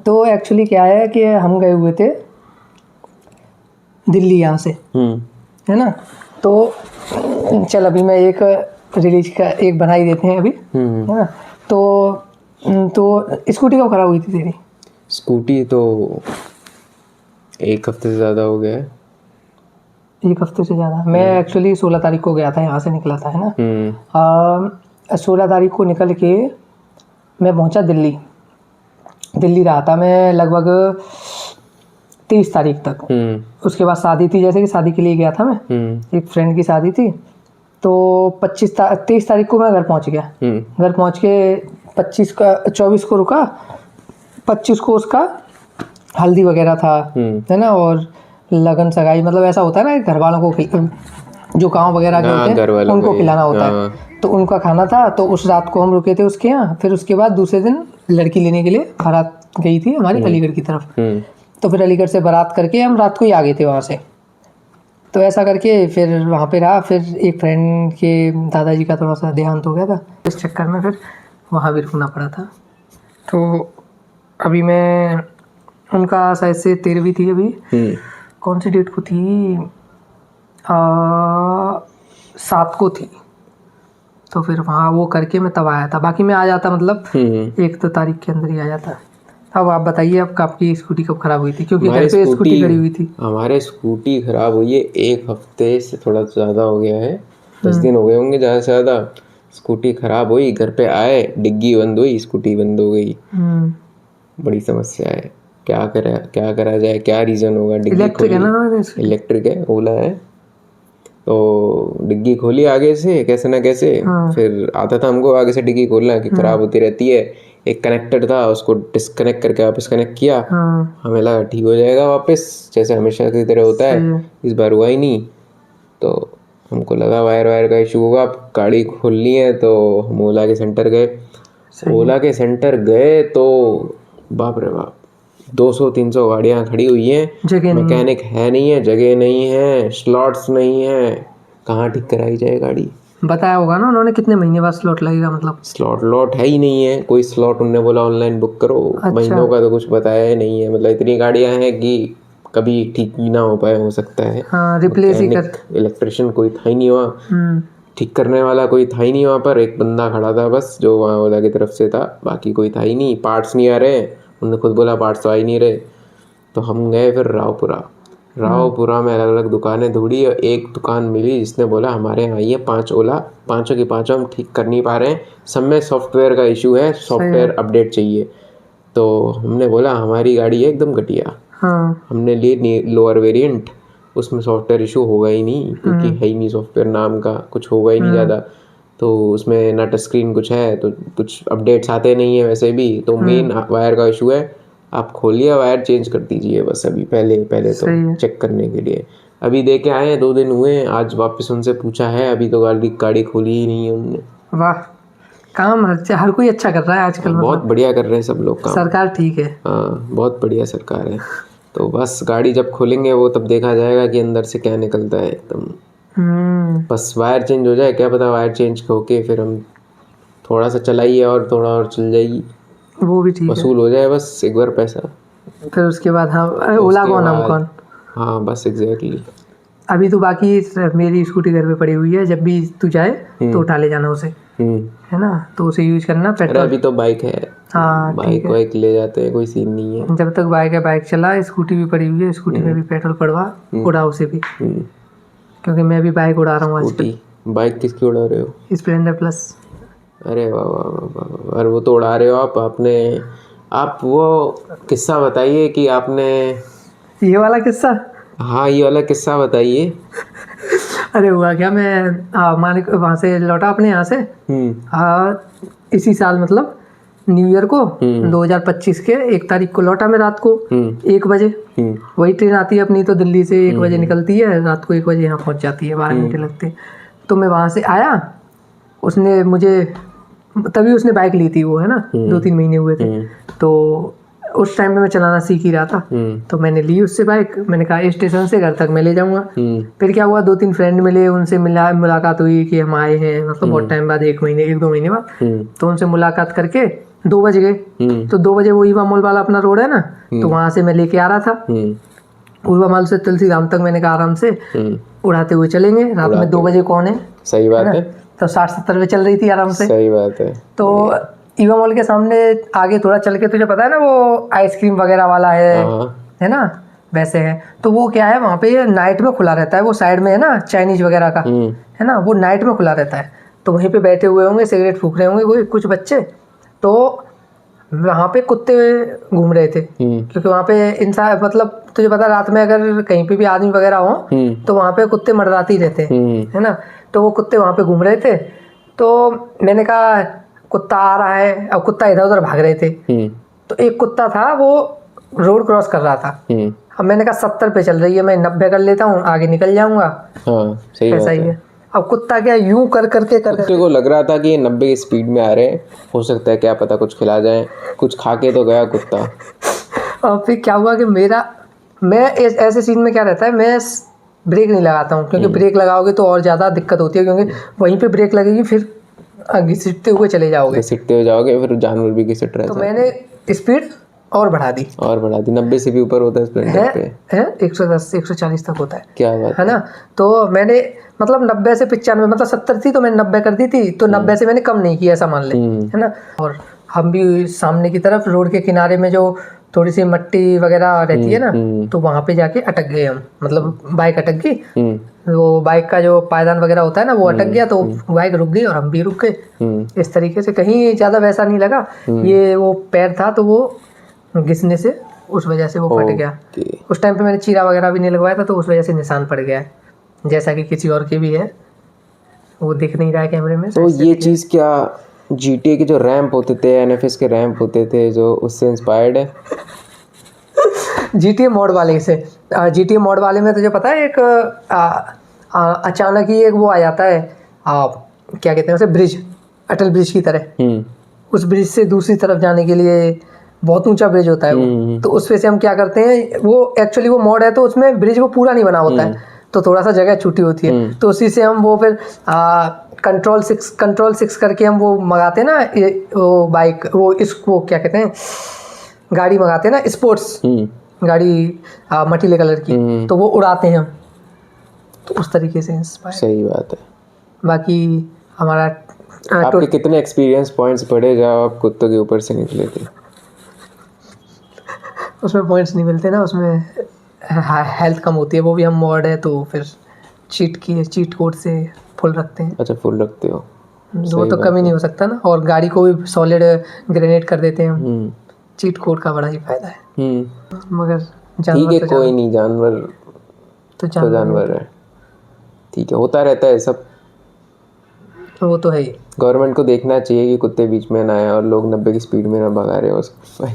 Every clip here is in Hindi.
तो एक्चुअली क्या है कि हम गए हुए थे दिल्ली यहाँ से, है ना। तो चल अभी मैं एक रिलीज का एक बना ही देते हैं अभी, है ना। तो स्कूटी कब खराब हुई थी तेरी? स्कूटी तो 1 हफ्ते से ज़्यादा हो गया है। 1 हफ्ते से ज़्यादा। मैं एक्चुअली 16 तारीख को गया था, यहाँ से निकला था, है ना। 16 तारीख को निकल के मैं पहुँचा दिल्ली रहा था मैं लगभग 23 तारीख तक। उसके बाद शादी थी, जैसे कि शादी के लिए गया था मैं, एक फ्रेंड की शादी थी। तो 23 तारीख को मैं घर पहुँच गया। घर पहुँच के 24 को रुका। 25 को उसका हल्दी वगैरह था, है ना, और लगन सगाई, मतलब ऐसा होता है ना घर वालों को जो गाँव वगैरह के होते हैं उनको खिलाना होता है, तो उनका खाना था। तो उस रात को हम रुके थे उसके यहाँ। फिर उसके बाद दूसरे दिन लड़की लेने के लिए बारात गई थी हमारी अलीगढ़ की तरफ। तो फिर अलीगढ़ से बारात करके हम रात को ही आ गए थे वहाँ से। तो ऐसा करके फिर वहाँ पे रहा। फिर एक फ्रेंड के दादाजी का थोड़ा सा देहांत हो गया था, इस चक्कर में फिर वहाँ भी रुकना पड़ा था। तो अभी मैं उनका शायद से 13वीं थी अभी, कौन सी डेट को थी, 7 को थी। तो फिर वहाँ वो करके मैं तब आया था। बाकी मैं आ जाता मतलब 1 तारीख के अंदर ही आ जाता। अब आप बताइए अब आपकी स्कूटी कब खराब हुई थी? क्योंकि घर पे स्कूटी खड़ी हुई थी। हमारे स्कूटी खराब हुई है 1 हफ्ते से थोड़ा ज़्यादा हो गया है, 10 दिन हो गए होंगे ज़्यादा से ज़्यादा। स्कूटी खराब हुई, घर पे आए, डिग्गी बंद हुई, स्कूटी बंद हो गई। बड़ी समस्या है, क्या करा जाए, क्या रीज़न होगा? डिग्गी इलेक्ट्रिक है ना? इलेक्ट्रिक है, ओला है। तो डिग्गी खोली आगे से कैसे ना कैसे, फिर आता था हमको आगे से डिग्गी खोलना कि खराब होती रहती है। एक कनेक्टर था, उसको डिस्कनेक्ट करके वापस कनेक्ट किया। हमें लगा ठीक हो जाएगा वापस, जैसे हमेशा की तरह होता है। इस बार हुआ ही नहीं। तो हमको लगा वायर का इशू होगा। अब गाड़ी खोलनी है तो हम ओला के सेंटर गए। ओला के सेंटर गए तो बाप रे बाप, 200-300 गाड़ियाँ खड़ी हुई हैं, मैकेनिक है नहीं है, जगह नहीं है, स्लॉट्स नहीं है, कहाँ ठीक कराई जाए गाड़ी? बताया होगा ना उन्होंने कितने महीने बाद स्लॉट लगेगा? मतलब स्लॉट है ही नहीं है कोई स्लॉट। उन्होंने बोला ऑनलाइन बुक करो। महीनों का तो कुछ बताया ही नहीं है। मतलब इतनी गाड़ियाँ हैं कि कभी ठीक ही ना हो पाए, हो सकता है। रिप्लेस ही कर। इलेक्ट्रिशियन कोई था ही नहीं वहाँ, ठीक करने वाला कोई था ही नहीं वहाँ पर। एक बंदा खड़ा था बस, जो वहाँ ओला की तरफ से था, बाकी कोई था ही नहीं। पार्ट्स नहीं आ रहे, उन्होंने खुद बोला पार्ट्स तो आ ही नहीं रहे। तो हम गए फिर रावपुरा में अलग अलग दुकानें ढूंढी और एक दुकान मिली जिसने बोला हमारे यहाँ ये 5 ओला, 5 की 5 हम ठीक कर नहीं पा रहे हैं, सब में सॉफ्टवेयर का इशू है, सॉफ्टवेयर अपडेट चाहिए। तो हमने बोला हमारी गाड़ी है एकदम घटिया। हमने ली लोअर वेरिएंट, उसमें सॉफ्टवेयर इशू होगा ही नहीं, क्योंकि है ही नहीं सॉफ्टवेयर नाम का, कुछ होगा ही नहीं ज़्यादा। तो उसमें ना टच स्क्रीन कुछ है, तो कुछ अपडेट्स आते नहीं है वैसे भी। तो मेन वायर का इशू है, आप खोलिए वायर चेंज कर दीजिए बस। अभी पहले तो चेक करने के लिए अभी दे के आए हैं, 2 दिन हुए। आज वापस उनसे पूछा है, अभी तो गाड़ी खोली ही नहीं है उनने। वाह, काम हर कोई अच्छा कर रहा है आजकल। बहुत बढ़िया कर रहे हैं सब लोग काम। सरकार ठीक है। हाँ, बहुत बढ़िया सरकार है। तो बस गाड़ी जब खोलेंगे वो तब देखा जाएगा कि अंदर से क्या निकलता है एकदम। बस वायर चेंज हो जाए, क्या पता वायर चेंज होके फिर हम थोड़ा सा चलाइए और थोड़ा और चल जाएगी, वो भी ठीक है, वसूल हो जाए बस एक बार पैसा। फिर उसके बाद हाँ ओला कौन हम कौन। हाँ बस एग्जैक्टली। अभी तो बाकी मेरी स्कूटी घर पे पड़ी हुई है, जब भी तू जाए तो उठा ले जाना उसे, है ना। तो उसे यूज करना। पेट्रोल अभी तो बाइक है, हाँ बाइक ले जाते हैं, कोई सीन नहीं है। जब तक बाइक है बाइक चला। स्कूटी भी पड़ी हुई है, स्कूटी में भी पेट्रोल पड़वा, उड़ा उसे भी, क्योंकि मैं भी बाइक उड़ा रहा हूँ आजकल। बाइक किसकी उड़ा रहे हो? Splendor plus. अरे वाह वाह वाह वाह, अरे वो तो उड़ा रहे हो आप वो किस्सा बताइए कि आपने ये वाला किस्सा। हाँ ये वाला किस्सा बताइए। अरे हुआ क्या, मैं मालिक वहाँ से लौटा अपने यहाँ से इसी साल, मतलब न्यू ईयर को 2025 के 1 तारीख को लौटा मैं रात को 1 बजे। वही ट्रेन आती है अपनी तो दिल्ली से 1 बजे निकलती है, रात को 1 बजे यहाँ पहुँच जाती है, 12 घंटे लगते हैं। तो मैं वहाँ से आया, उसने मुझे तभी उसने बाइक ली थी वो, है ना, 2-3 महीने हुए थे। तो उस टाइम पे मैं चलाना सीख ही रहा था, तो मैंने ली उससे बाइक। मैंने कहा स्टेशन से घर तक मैं ले जाऊंगा। फिर क्या हुआ, 2-3 फ्रेंड मिले, उनसे मुलाकात हुई कि हम आए हैं, मतलब बहुत टाइम बाद, 1-2 महीने बाद। तो उनसे मुलाकात करके 2 बज गए। तो 2 बजे वो ईवा मॉल वाला अपना रोड है ना, तो वहां से मैं लेके आ रहा था। ईवा मॉल से तुलसीराम तक मैंने कहा आराम से उड़ाते हुए चलेंगे, रात में 2 बजे कौन है। सही बात है। तो 60-70 पे चल रही थी आराम से। सही बात है। तो ईवा मॉल के सामने आगे थोड़ा चल के, तुझे पता है ना वो आइसक्रीम वगैरह वाला है ना, वैसे है। तो वो क्या है, वहाँ पे नाइट में खुला रहता है, वो साइड में है ना चाइनीज वगैरह का, है ना, वो नाइट में खुला रहता है। तो वहीं पे बैठे हुए होंगे, सिगरेट फूक रहे होंगे कोई कुछ बच्चे। तो वहाँ पे कुत्ते घूम रहे थे, क्योंकि वहाँ पे इंसान, मतलब तुझे पता, रात में अगर कहीं पे भी आदमी वगैरह हो तो वहाँ पे कुत्ते मंडराते ही रहते हैं, है ना। तो वो कुत्ते वहाँ पे घूम रहे थे। तो मैंने कहा कुत्ता आ रहा है, अब कुत्ता इधर उधर भाग रहे थे। तो एक कुत्ता था, वो रोड क्रॉस कर रहा था। अब मैंने कहा 70 पे चल रही है, मैं 90 कर लेता हूँ, आगे निकल जाऊंगा। सही ऐसा ही है। अब कुत्ता क्या यूं कर करके कुत्ते को लग रहा था कि ये 90 की स्पीड में आ रहे हैं, हो सकता है क्या पता कुछ खिला जाए, कुछ खा के तो गया कुत्ता। और फिर क्या हुआ कि मैं ऐसे सीन में क्या रहता है, मैं ब्रेक नहीं लगाता हूँ, क्योंकि ब्रेक लगाओगे तो और ज़्यादा दिक्कत होती है, क्योंकि वहीं पे ब्रेक लगेगी, फिर घिसटते हुए चले जाओगे, फिर जानवर भी घिसट रहे। तो मैंने स्पीड और बढ़ा दी 90 से भी ऊपर होता है स्प्लेंडर पे, 110 140 तक होता है। क्या बात है ना। तो मैंने मतलब 90 से 95, मतलब 70 थी तो मैंने 90 कर दी थी, तो 90 से मैंने कम नहीं किया, ऐसा मान ले, है ना। और हम भी सामने की तरफ रोड के किनारे में जो थोड़ी सी मट्टी वगैरह रहती है ना, तो वहाँ पे जाके अटक गए हम, मतलब बाइक अटक गई। वो बाइक का जो पायदान वगैरह होता है ना, वो अटक गया, तो बाइक रुक गई और हम भी रुक गए। इस तरीके से कहीं ज़्यादा वैसा नहीं लगा। ये वो पैर था, तो वो घिसने से उस वजह से वो फट गया। उस टाइम पे मैंने चीरा वगैरह भी नहीं लगवाया था, तो उस वजह से निशान पड़ गया है, जैसा कि किसी और के भी है, वो दिख नहीं रहा है कैमरे में। तो ये चीज़ क्या GTA के जो रैंप होते थे, NFS के रैंप होते थे, जो उससे इंस्पायर्ड है? GTA मोड वाले से, GTA मोड वाले में तुझे पता है, एक अचानक ही एक वो आ जाता है, क्या कहते हैं उसे, ब्रिज, अटल ब्रिज की तरह। उस ब्रिज से दूसरी तरफ जाने के लिए बहुत ऊंचा ब्रिज होता है वो। तो उस पे से हम क्या करते हैं, वो एक्चुअली वो मोड है, तो उसमें ब्रिज वो पूरा नहीं बना होता है, तो थोड़ा सा जगह छूटी होती है, तो उसी से हम वो फिर कंट्रोल 6 करके हम वो मंगाते हैं ना, वो बाइक, वो क्या कहते हैं, गाड़ी मंगाते हैं ना, स्पोर्ट्स गाड़ी, मटीले कलर की, तो वो उड़ाते हैं हम, तो उस तरीके से इंस्पायर। सही बात है। बाकी हमारा आपके कितने एक्सपीरियंस पॉइंट्स पड़े जब आप कुत्तों के ऊपर से निकले थे? उसमें पॉइंट्स नहीं मिलते ना, उसमें हेल्थ कम होती है, वो भी हम मॉड है, तो फिर चीट कोड से फुल रखते हैं। अच्छा, फुल रखते हो, वो तो कमी नहीं हो सकता ना। और गाड़ी को भी सॉलिड ग्रेनेड कर देते हैं हम, चीट कोड का बड़ा ही फायदा है। मगर ठीक है, कोई नहीं, जानवर तो जानवर है, ठीक है, होता रहता है सब, वो तो है ही। गवर्नमेंट को देखना चाहिए कि कुत्ते बीच में ना आए और लोग 90 की स्पीड में ना भगा रहे हो उसको।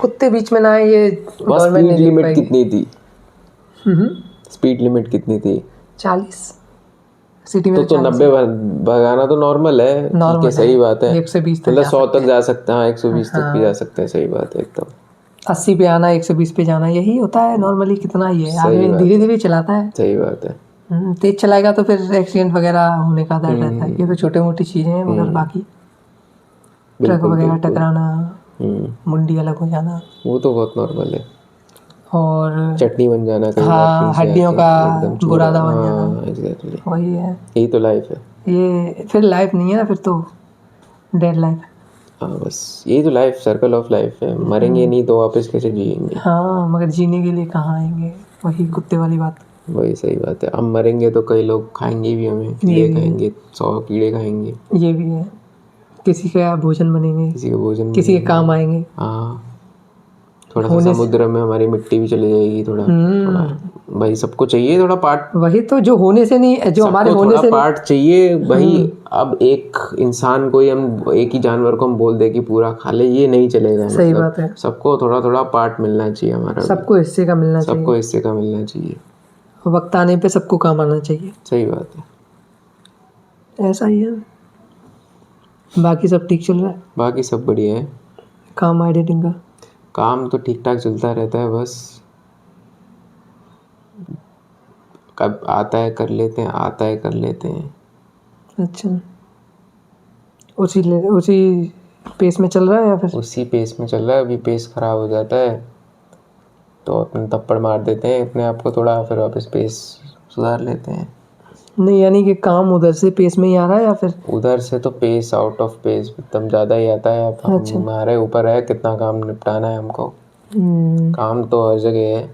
कुत्ते बीच में ना आए, ये गवर्नमेंट ने लिमिट कितनी थी? स्पीड लिमिट कितनी थी? 40 सिटी में। तो 90 भगाना तो नॉर्मल है, ठीक है, सही बात है। 120 तक, मतलब 100 तक जा सकते हैं, 120 तक भी जा सकते हैं, सही बात है एकदम। 80 पे आना, 120 पे जाना, यही होता है नॉर्मली। कितना ही है, आदमी धीरे धीरे चलाता है। सही बात है। तेज चलाएगा तो फिर एक्सीडेंट वगैरह होने का डर रहता है। ये तो छोटी मोटी चीजें हैं, मगर बाकी ट्रक वगैरह टकराना, मुंडी अलग हो जाना, वो तो बहुत नॉर्मल है। और चटनी बन जाना, हाँ, हड्डियों का बुरादा बन जाना, एग्जैक्टली, वही है। यही तो लाइफ है। ये फिर लाइफ नहीं है ना, फिर तो डेड लाइफ है। हाँ, बस यही तो लाइफ, सर्कल ऑफ लाइफ है। मरेंगे नहीं तो वापस कैसे जिएंगे? हाँ, मगर जीने के लिए कहाँ आएंगे, वही कुत्ते वाली बात। वही सही बात है। हम मरेंगे तो कई लोग खाएंगे भी हमें, कीड़े खाएंगे, 100 कीड़े खाएंगे। ये भी है, किसी का भोजन बनेंगे, किसी का भोजन, किसी के काम आएंगे। हाँ, थोड़ा सा समुद्र में हमारी मिट्टी भी चली जाएगी, थोड़ा भाई सबको चाहिए थोड़ा पार्ट। वही तो, जो होने से नहीं, जो हमारे होने से पार्ट चाहिए भाई। अब एक इंसान को ही हम, एक ही जानवर को हम बोल दे कि पूरा खा ले, ये नहीं चलेगा। सही बात है, सबको थोड़ा थोड़ा पार्ट मिलना चाहिए हमारा, सबको हिस्से का मिलना चाहिए, सबको हिस्से का मिलना चाहिए। वक्त आने पे सबको काम आना चाहिए। सही बात है, ऐसा ही है। बाकी सब ठीक चल रहा है? बाकी सब बढ़िया है। काम एडिटिंग का? काम तो ठीक ठाक चलता रहता है, बस कब आता है कर लेते हैं, आता है कर लेते हैं। अच्छा, उसी पेस में चल रहा है या फिर? उसी पेस में चल रहा है। अभी पेस ख़राब हो जाता है तो अपन थप्पड़ मार देते हैं अपने आप को थोड़ा, फिर वापस पेस सुधार लेते हैं। नहीं, यानी कि काम उधर से पेस में ही आ रहा है या फिर? उधर से तो पेस आउट ऑफ पेस एकदम ज़्यादा ही आता है। अब अच्छा। हमारे ऊपर है कितना काम निपटाना है हमको। हम्म, काम तो हर जगह है।